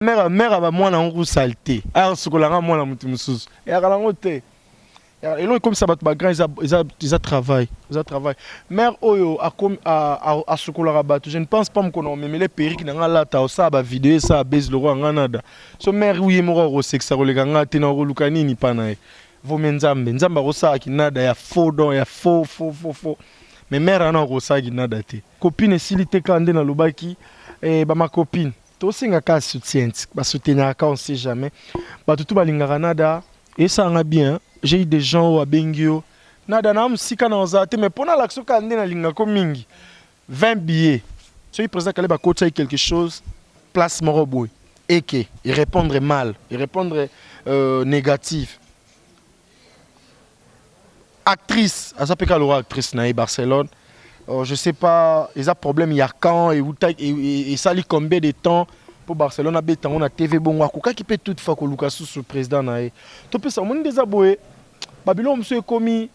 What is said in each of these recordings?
mère ba mwana ngo salté a sokolanga mwana mutu mususu ya kalango te et là comme ça bat ba grand ils travail mère oyo a sokolanga bato je ne pense pas qu'on me les perruques na ngala ta ça ba vidéo ça base le roi nganada so mère oui mo ro sexa ko le ganga te na ro lukanini pa na vomenzambe nzamba ko sa kinada ya faux don ya faux mais mère ana ko sa kinada te copine silité kande na lobaki ba ma copine to singa ka soutien ba soutenir ka on sait jamais ba tout balingaka nada et ça nga bien j'ai eu des gens au Bengio nada na musika na ozate mais pona l'action kande na linga ko mingi 20 billets ceux qui présent kale ba coach quelque chose place moroboy et que il répondre mal il répondre négatif actrice à ça peut actrice na Barcelone. Je sais pas, ils ont problème il y a quand et ça lui combien de temps pour Barcelone a béton on a TV bon quoi qui peut toutefois que Lucas sous président naé. To pe ça mon désaboué. Babylone monsieur commis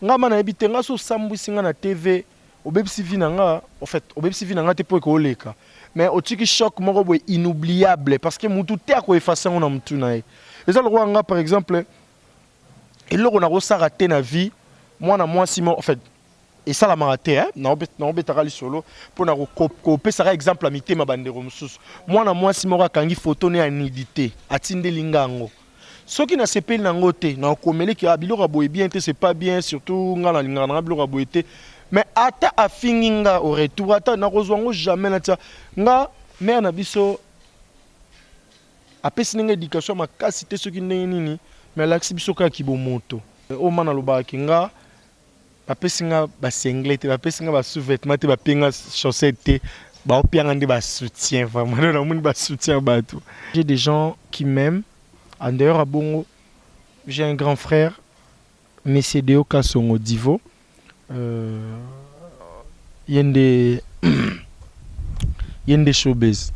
ngama na habité nga so sambu singa na TV au bebsi vinanga en fait au bebsi vinanga te po ko leka. Mais au tiki choc moko boy inoubliable parce que mutu te ko effacer on a mutu naé. Les autres roi nga par exemple et là on a raté na vie moi Simon en fait et ça la maraté hein non betara solo pour na copier ça exemple à mité ma bandero mususu moi si mora kangi photo ne anidité atinde lingango soki na sepeli nango te na komeli ki abilora boye bien te c'est pas bien surtout ngala lingana bilora boye te mais ata afinginga au retour ata na kozwango jamais na tia nga mère na biso apesi ninga éducation makasi te soki nini mais l'axi biso ka kibomoto o mana loba kinga bapesinga basengle te bapesinga ba sous-vêtements te bapenga chaussettes te ba opianga ndi ba soutien vraiment na moni ba soutien bato. J'ai des gens qui m'aiment en dehors à Bongo. J'ai un grand frère Monsieur Deo Kasongo Divo yende showbiz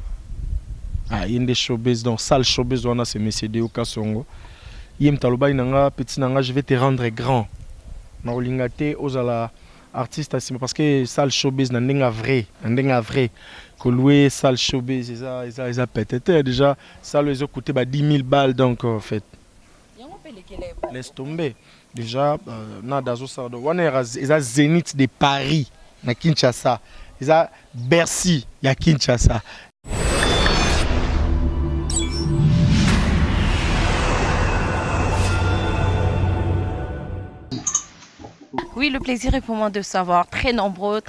yende showbiz donc salle showbiz on a c'est Monsieur Deo Kasongo yem taloba nanga petit nanga je vais te rendre grand. Na olingate ozala artiste asima parce que salle showbiz na ndenga vrai que louer salle showbiz ils peut-être déjà salle ils ont coûté 10 000 balles donc en fait laisse tomber déjà na dazo ça on est Zénith de Paris na Kinshasa ils a Bercy ya Kinshasa. Oui, le plaisir est pour moi de savoir. Très nombreux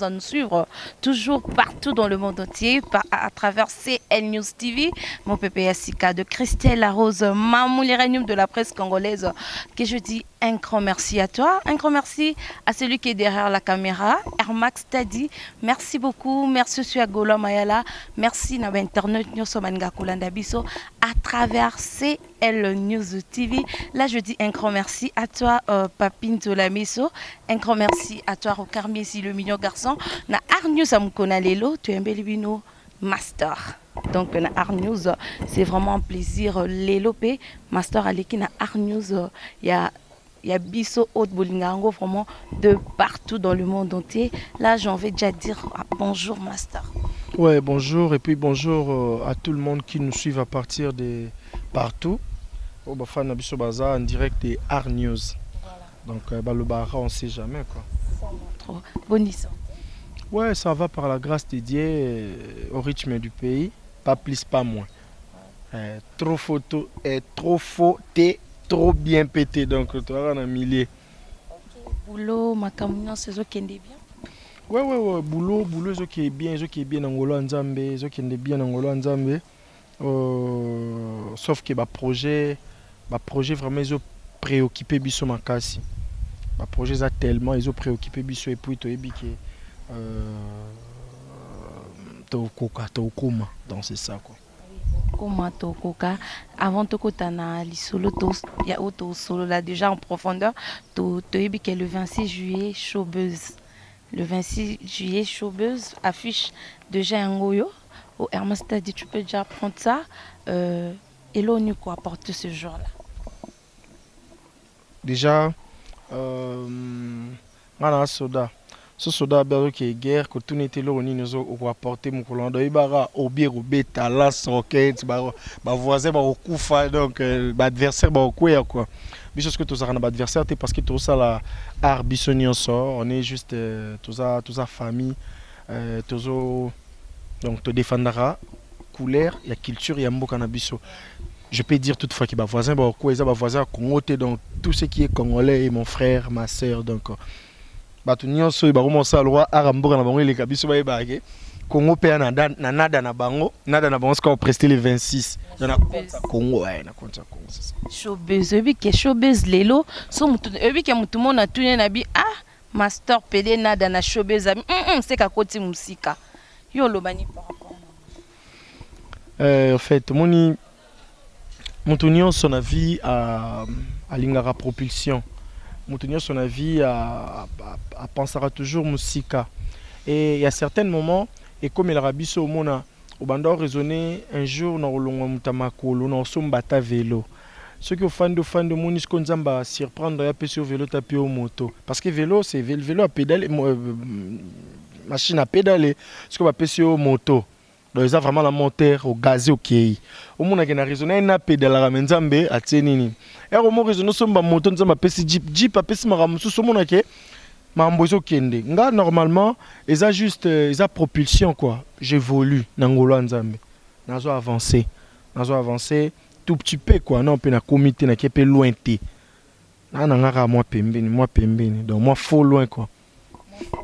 à nous suivre, toujours partout dans le monde entier, à travers CL News TV, mon PPSIK de Christelle Larose, Mamou l'Iranium de la presse congolaise, que je dis un grand merci à toi, un grand merci à celui qui est derrière la caméra, Airmax Tadi, merci beaucoup, merci à Gola Mayala, merci à Internet Nyosomanga Kulanda Biso, à travers CL News TV. Là, je dis un grand merci à toi, Papine Tolamiso. Un grand merci à toi, Rokar Messi, le mignon garçon. Na Arnews Amukona Lelo, tu es un bel bino master. Donc, na Arnews, c'est vraiment un plaisir. Lelo P, master Aleki na Arnews, il y a Bisso Haute Bolingango, vraiment de partout dans le monde entier. Là, j'ai envie déjà de dire bonjour, master. Ouais, bonjour, et puis bonjour à tout le monde qui nous suit à partir de partout. Au Bafana Bisso Baza en direct des Arnews. Donc, le Bara, on ne sait jamais quoi. Trop bonissant. Ouais, ça va par la grâce de Dieu au rythme du pays. Pas plus, pas moins. Trop photo, trop faux, trop bien pété. Donc, tu as un millier. Boulot, ma camion, c'est ce qui est bien. Ouais. Boulot, ce qui est bien en Ngolo Nzambe, ce qui est bien en Ngolo Nzambe. Sauf que projet vraiment, ils ont préoccupé Bisso Makasi. Les projets ont tellement ils ont préoccupé Bisso et puis Tokoma donc c'est ça quoi. Comment Tokoka avant Tokotana lisolo il y a auto solo là déjà en profondeur to le 26 juillet showbuzz. Le 26 juillet showbuzz affiche déjà un goyo au Hermès t'a dit tu peux déjà prendre ça et l'ONU quoi apporter ce jour là. Déjà Ngana Soda ce soldat qui est guerre que tout n'était là on nous a apporté mon colon de ibara obier beta la roquette ba voisin ba okufa donc ba adversaire ba okuya quoi biso ce que tous avons adversaire c'est parce que tout ça la arbissonnion sort on est juste tout ça famille tout donc te défendra couleur il y a culture il y a mboka na biso. Je peux dire toutefois que ma voisin ba okuya ba voisin Congo donc tout ce qui est congolais et mon frère ma sœur donc bato nyonso ba ça loi aramboka na bango les kabiso ba ebake Congo pe na nada na bango ce qu'on presté les 26 na Congo ouais na compte Congo c'est ça showbiz ebi ke showbiz lelo so mutu ebi ke mutu mona tune na bi master pele nada na showbiz c'est ka koti musika yo lobani par rapport en fait moni mutu nyonso na vie à lingara propulsion. Moutonio son avis pensera toujours musika et il y a certains moments et comme il a rabisso au mona au bando raisonner un jour dans le mutamakolo dans son bata vélo ceux qui au fan de monis konzamba surprendre ya pe sur vélo taper au moto parce que vélo c'est vélo à pédaler machine à pédaler ce qu'on va passer au moto. Donc ils ont vraiment la moteur au gazé au quai. Au monde qui a raisonné na pédale à menzambe à tsenini. Et au monde raisonné sur ma moto nzamba pesi jeep a pesi maramusu sur mon aké mambozo kende. Nga normalement ils ont juste ils ont propulsion quoi. J'évolue nangolo nzambe. Nazo avancer tout petit peu quoi. Non pe na comité na kepe loin té. Na ngara moi pembeni. Donc moi faut loin quoi.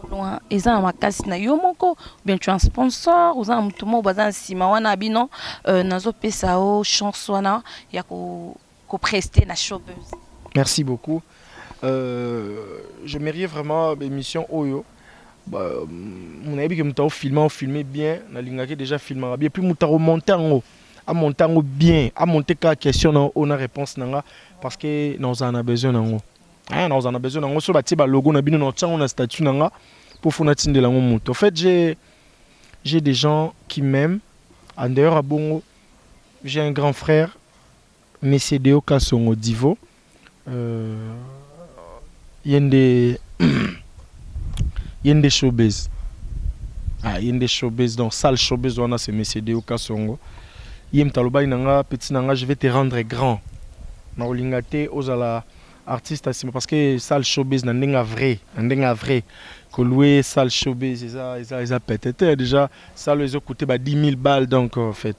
Loin eza makasi na yo moko bien tu un sponsor ou za mutu mo baza sima wana bino nazo pesa o chance wana ya ko prester na showbiz. Merci beaucoup. Je mérite vraiment l'émission Oyo. Mon ami qui m'a filmé bien, na lingaki déjà filmé bien puis m'a remonté en haut. À monter en haut bien, à monter ka question on a réponse nanga parce que nous en a besoin en haut. Nous en a besoin en haut sur bâti ba logo na bino na tchang on a statut nanga pour faire de la moto. En fait, j'ai des gens qui m'aiment. En dehors à Bongo, j'ai un grand frère, Messedeo Kassongo Divo. Il y a des showbiz. Il y a des showbiz, donc salle showbiz, c'est Messedeo Kassongo. Il y a un petit nanga, je vais te rendre grand. Na olingate ozala artiste parce que salle showbiz n'a vrai, que louer salle showbiz ils a peut-être déjà ça les a coûté 10 000 balles donc en fait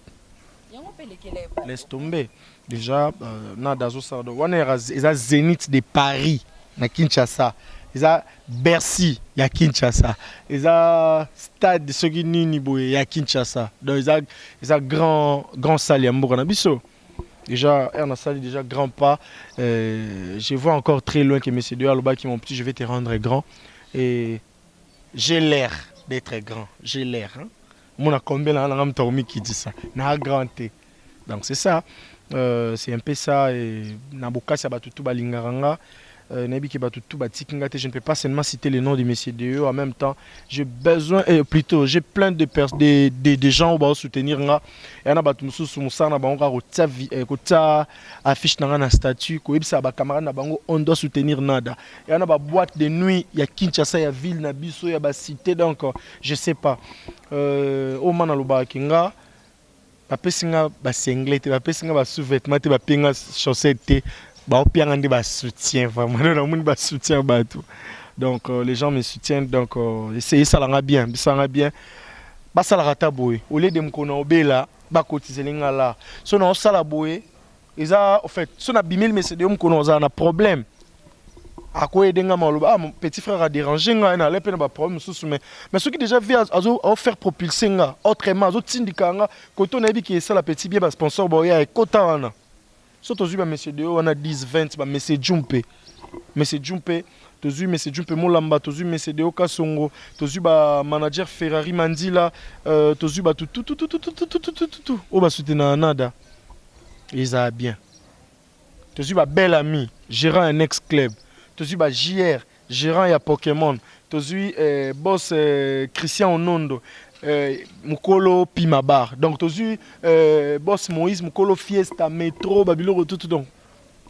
laisse tomber déjà nada zo ça on est à Zénith de Paris na Kinshasa ils a Bercy ya Kinshasa ils a stade de Sogini Niboye ya Kinshasa donc ils a grand salle ya Mboka na biso. Déjà, on a sali déjà grand pas. Je vois encore très loin que messieurs deux Aloba qui m'ont petit, je vais te rendre grand. Et j'ai l'air d'être grand. J'ai l'air. Mon a combien là, qui dit ça. N'a grand T. Donc c'est ça. C'est un peu ça. Et Naboka, ça va tout balingaranga. Je ne peux pas seulement citer les noms des messieurs DE. En même temps, j'ai besoin, plutôt, j'ai plein de gens qui vont soutenir. Il y en a qui affiche un statut, on doit soutenir nada. Il y en a des boîtes de nuit, il y a Kinshasa, il y a ville, il y a Bisso, il y a cité, donc je ne sais pas. Au Manaloba Kinga, bapesinga basengle te bapesinga basous-vêtements te bapenga chaussettes te baopianga ba soutien vraiment na moni ba soutien bato donc les gens me soutiennent donc essayer ça langa bien ba sala rata boy au lieu de mkona obela ba cotiser ngala so na sala boy eza en fait so na bimil mais c'est de mkona za na problème à quoi aider ngama mon petit frère a dérangé nga na lepe na ba problème sous mais ceux qui déjà via à faire propulser nga autrement azo tindika nga koto na bi ki ça la petit bien ba sponsor boya e kota wana so tozu ba monsieur de wana 10 20 ba monsieur Jumpe tozu monsieur Jumpe Molamba tozu monsieur de Kasongo tozu ba manager Ferrari Mandila tozu ba tout o ba soutenir nada ils a bien tozu ba bel ami gérant un ex club tozu ba JR gérant ya Pokémon tozu boss Christian Onondo Mukolo Pimabar donc tozu boss Moïse Mukolo Fiesta Métro Babilo tout donc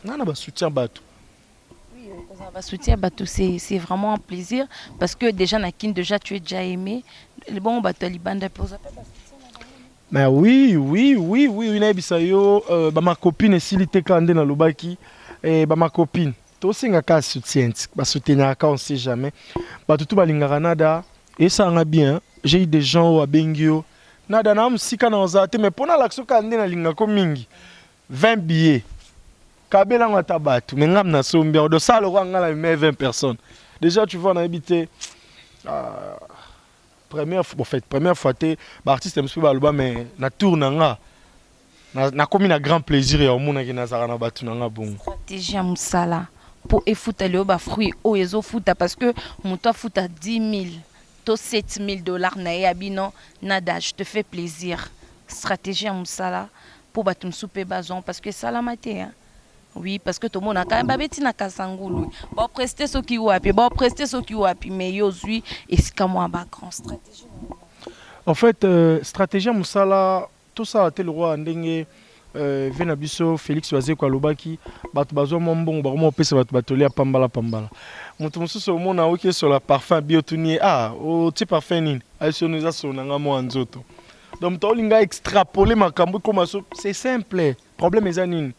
nana ba soutien bato oui soutien, c'est vraiment un plaisir parce que déjà, déjà tu es déjà aimé. Bon, mais oui, ma copine Silite Kande na Lubaki, ma copine. Tout ce qui soutien, soutenir on sait jamais. Tout balingara nada et ça en a bien. J'ai eu des gens au Bengio. Nada na musika na ozate mais pour l'action Kande na linga ko mingi. 20 billets. Kabela ngata batu, mais ngam na sombia de ça le roi ngala mais 20 personnes. Déjà tu vois on a habité première fois l'artiste me suit baluba mais na tour nanga na komi na grand plaisir et au mona ki nazara na batu nanga bon. Stratégie à musala pour efouta le ba fruit o ezo futa parce que mon toi futa 10 000 to 7 000 dollars na yabino nada je te fais plaisir. Stratégie à musala pour batum souper bazon parce que ça la maté hein. Oui, parce que tout le monde a quand même babeti na kasangulu. Bon prester ce qui wapi, mais yo zui et c'est comme moi ba grand stratégie. En fait, stratégie musala tout ça a été le roi ndenge Venabiso Félix Oazé kwa lobaki batu bazo mombong ba mo pesa batu batoli pambala. Mutu mususu mona oké sur la parfum biotuni o ti parfum nini. Aïso nous a sonanga mo nzoto. Donc to linga extrapoler makambo comme ça, c'est simple. Problème ezanini.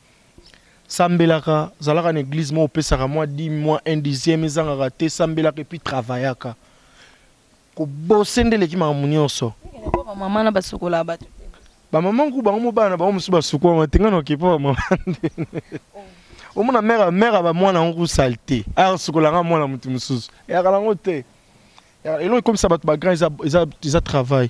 Sambelaka zalaka en église mo pesaka moi 10 mois 1/10 ezanga raté sambelaka et puis travaillaka ko bosende leki mamunyoso maman na basukola batu ba maman ku bango bana ba musu basuko matenga no kipo maman o mona mère ba mwana ngu salté sukola nga mwana mutu mususu ya kala ngote et là comme ça bat ba grand ils travail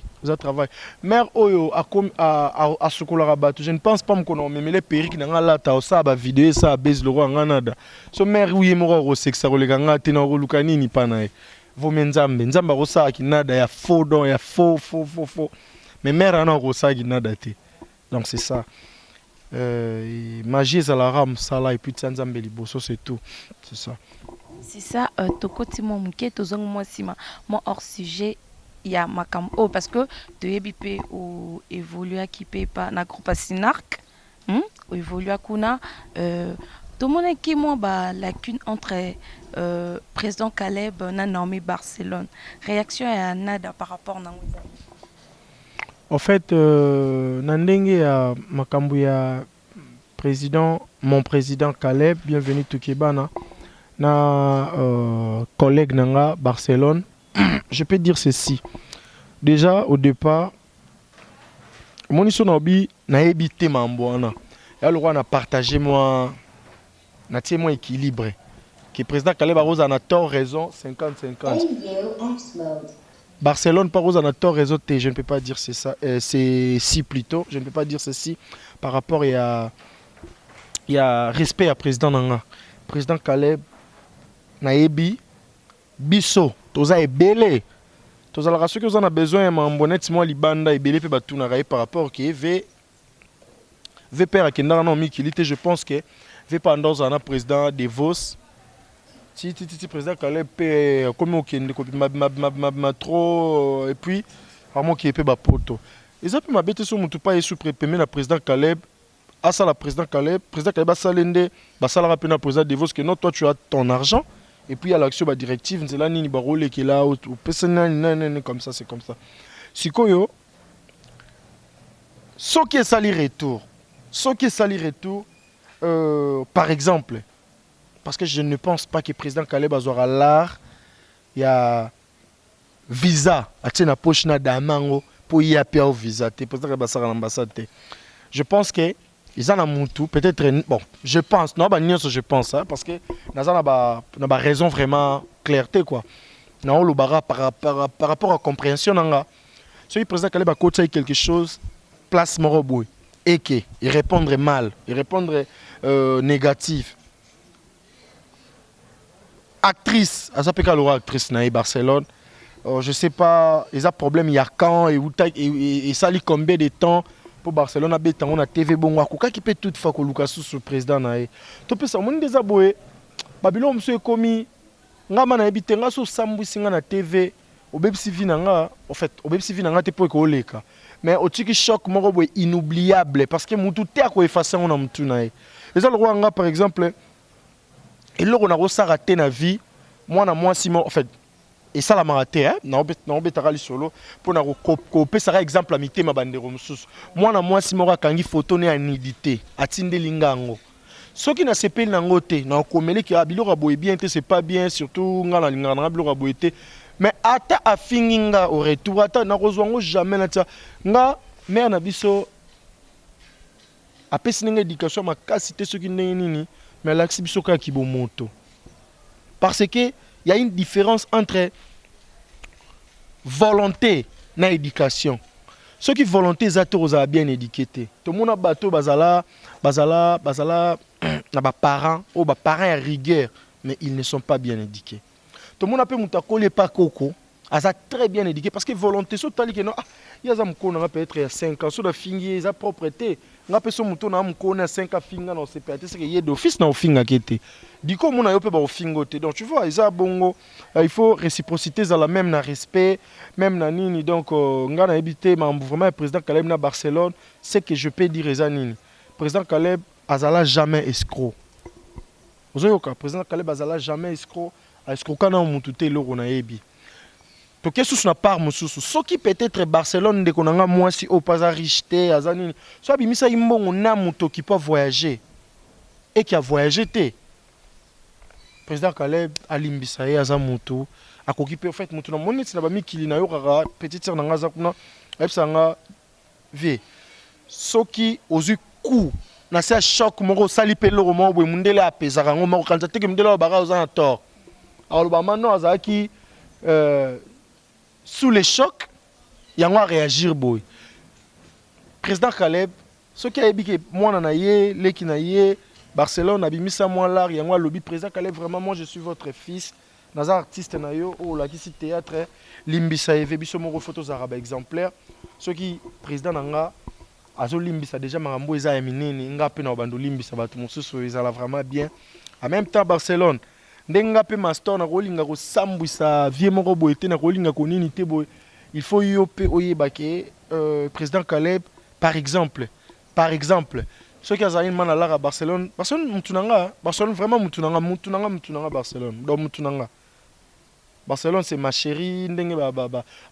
mère oyo a sukola batu je ne pense pas me kono mais les perruques na ngala ta ça ba vidéo ça baise le roi nganada so mère oui mo ro sexa ko le nga te na ro lukani ni pana vo menzambe ro sa kinada ya faux don ya faux mais mère ana ro sa kinada te donc c'est ça magie za la ram ça là et puis tsanzambe liboso c'est tout c'est ça. C'est ça, tokoti mon mouké, tozong moi sima, moi hors sujet, il y a ma cam, oh parce que de EBP ou évolue à qui paye pas na groupe Sinarc, ou évolue à Kuna, tout le monde qui moi bah lacune entre président Caleb na Naomi Barcelone, réaction à nada par rapport na. En fait, nandenge ya makambu ya mon président Caleb, bienvenue Tukebana. Na collègue nanga Barcelone, je peux dire ceci. Déjà au départ, mon isonobi na évité mamboana. Et le roi n'a partagé moi, na tie moi équilibré. Que président Caleb Barroso a tort raison 50-50. Barcelone Barroso a tort raison T. Je ne peux pas dire c'est ça, c'est si plutôt. Je ne peux pas dire ceci par rapport à respect à président nanga. Président Caleb naebi biso toza ebele toza la race que vous en a besoin mambonet moi libanda ebele pe batuna raé par rapport que v père akenda na mikilité je pense que v pendant un président de Vos si président Caleb pe comme okende ko ma trop et puis vraiment qui pe ba poto ils a pu mabete so mutu pa yesu prépémer na président Caleb à ça la président Caleb a salende ba sala rapena président de Vos que non toi tu as ton argent. Et puis il y a l'action directive, c'est là ni barole qui est là ou personne comme ça c'est comme ça. Sikoyo, ce qui est sali retour, par exemple, parce que je ne pense pas que le président Caleb Azora l'art, il y a visa, à tiens poche na damango pour y appeler au visa, te président Caleb Azora l'ambassade. Je pense que ils en ont moutou, peut-être, bon, je pense, non, bah, je pense, hein, parce que nous avons raison vraiment, clarté, quoi. Nous avons le par rapport à la compréhension, si le président Caleb a coaché quelque chose, place Moroboui, et qu'il répondrait mal, il répondrait négatif. Actrice, à actrice, na Barcelone, je sais pas, ils ont problème, il y a quand, et ça lui combien de temps. Pour Barcelone a béton on a TV bon quoi qui peut toute fois que Lucas sous président nae to pesa mon des aboé Babylone monsieur commis ngama na ebité nga so sambu singa na TV obebisi vinanga en fait obebisi vinanga te pour ko leka mais au tiki choc moko boy inoubliable parce que mutu te ko effacer on a mutu nae les le roi nga par exemple Et là on a raté na vie moi si en fait et ça la maraté hein na obetaka li solo pour na kope ça exemple amité ma bandero mususu moi si moko kangi photo ne anidité atinde lingango soki na sepeli nango te na komeli ki abiloko boye bien te c'est pas bien surtout ngala lingana na biloko boye te mais ata afinginga au retour ata na kozwango jamais na tia nga mère na biso apesi ninga éducation makasi te soki ndenge nini mais l'axi biso ka ki moto parce que il y a une différence entre volonté et éducation. Ceux qui volonté ont bien éduqué. Tout le monde a bateau bazala na parents ou parents à rigueur mais ils ne sont pas bien éduqués. Tout le monde a pu mutakole pas coco, asa très bien éduqué parce que volonté so tali que non il y a ça mko peut-être il y a 5 ans so da fingi za propreté. Nga peso muto na mko na 5 ans finga na CPAT c'est que y a d'office na finga kete. Du coup mon a yope ba ofingote. Donc tu vois isa bongo il faut réciprocité za la même na respect même na nini donc nga na habité vraiment président Caleb na Barcelone c'est que je peux dire ça nini. Président Caleb azala jamais escroc. Vous avez le président Caleb azala jamais escroc. Escroc na mutu te loko na yebi. To kesu na part mususu soki peut-être Barcelone de konanga moi si au pas richeté azanini so bimisa imbongo na muto qui peut voyager et qui a voyagé te président Caleb alimbisa ye azamuto akoki pe en fait muto na moneti na ba mikili na yo kaka petite sœur nanga za kuna epsanga vie soki ozu coup na sa choc moko sali pe loko mo boy mundele apezaka ngo moko kanza te ke mundele ba za na tort alors ba mano azaki sous les chocs, il y a à réagir boy. Président Caleb, ce qui a dit que moi nanaye, l'équipe naye, Barcelone a mis ça moi là, il y a un lobby président Caleb vraiment moi je suis votre fils. Naza artiste nayo, oh la qui c'est théâtre, limbisa eve biso mo photos arabes exemplaires. Ce qui président nanga azo limbisa déjà marambo eza eminene nga pe na bando limbisa batu mosusu ezala vraiment bien. En même temps Barcelone ndenga pe master na kolinga ko sambwisa vie moko boye te na kolinga ko nini te boye il faut yo pe oyeba ke président Caleb par exemple ceux qui azali man à Barcelone mutunanga Barcelone vraiment mutunanga Barcelone donc mutunanga Barcelone c'est ma chérie ndenge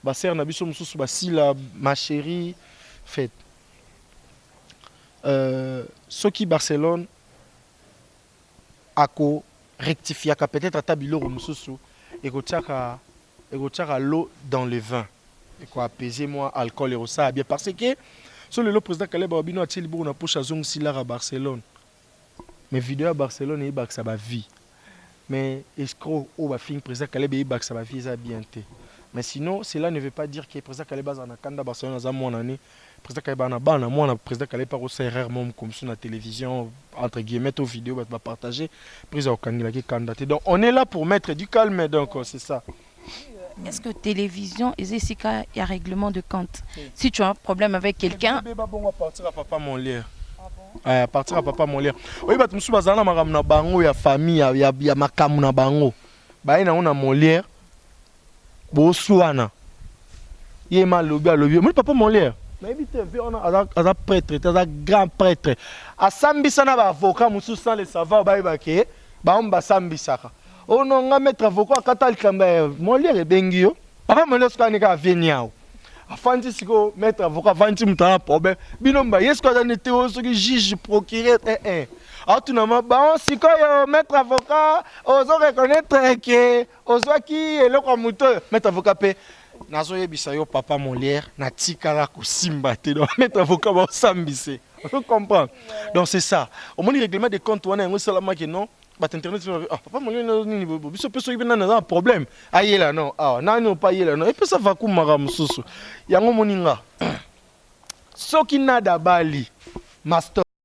ba sœur na biso mususu ba sila ma chérie fait ceux qui Barcelone ako rectifier peut-être à tabilo mususu et que l'eau dans le vin et quoi apaiser moi alcool et ça bien parce que sur le président Caleb Abino a tiré pour na poche à zone sila à Barcelone mais vidéo à Barcelone et ça va vie mais escroc au ba fin président Caleb et ça va vie ça bien té mais sinon cela ne veut pas dire que président Caleb a na kanda Barcelone za mon année président Caleb na bana moi na président Caleb par au rare même comme sur la télévision entre guillemets aux vidéos va partager président Kangila qui candidat donc on est là pour mettre du calme donc c'est ça. Est-ce que télévision et Jessica il y a règlement de compte si tu as un problème avec quelqu'un bon va partir à papa mon lire partir à papa mon lire oui ba musu bazana makam na bango ya famille ya makamu na bango ba ina ona mon lire bo suana yema lobi moi papa mon lire mais vite on a prêtre un grand prêtre a sambisa na ba avocat musu sans le savoir ba ibake ba on ba sambisaka oh non nga mettre avocat katal kamba mon lire e bengio papa mon lire skani ka veniao afandi siko mettre avocat afandi mutana problème binomba yesko azane teo soki juge procureur tu n'as pas si quand mettre avocat ozo reconnaître que ozwaki eloko muto mettre avocat pe nazo yebisa yo papa Molière na tikala ko simba te donc mettre avocat ba sambise on comprend donc c'est ça au moins le règlement des comptes on a un salama que non ba internet papa Molière ni biso peso ibina na problème ayela non nani pas yela non et puis ça va kumara mususu yango moninga soki nada bali master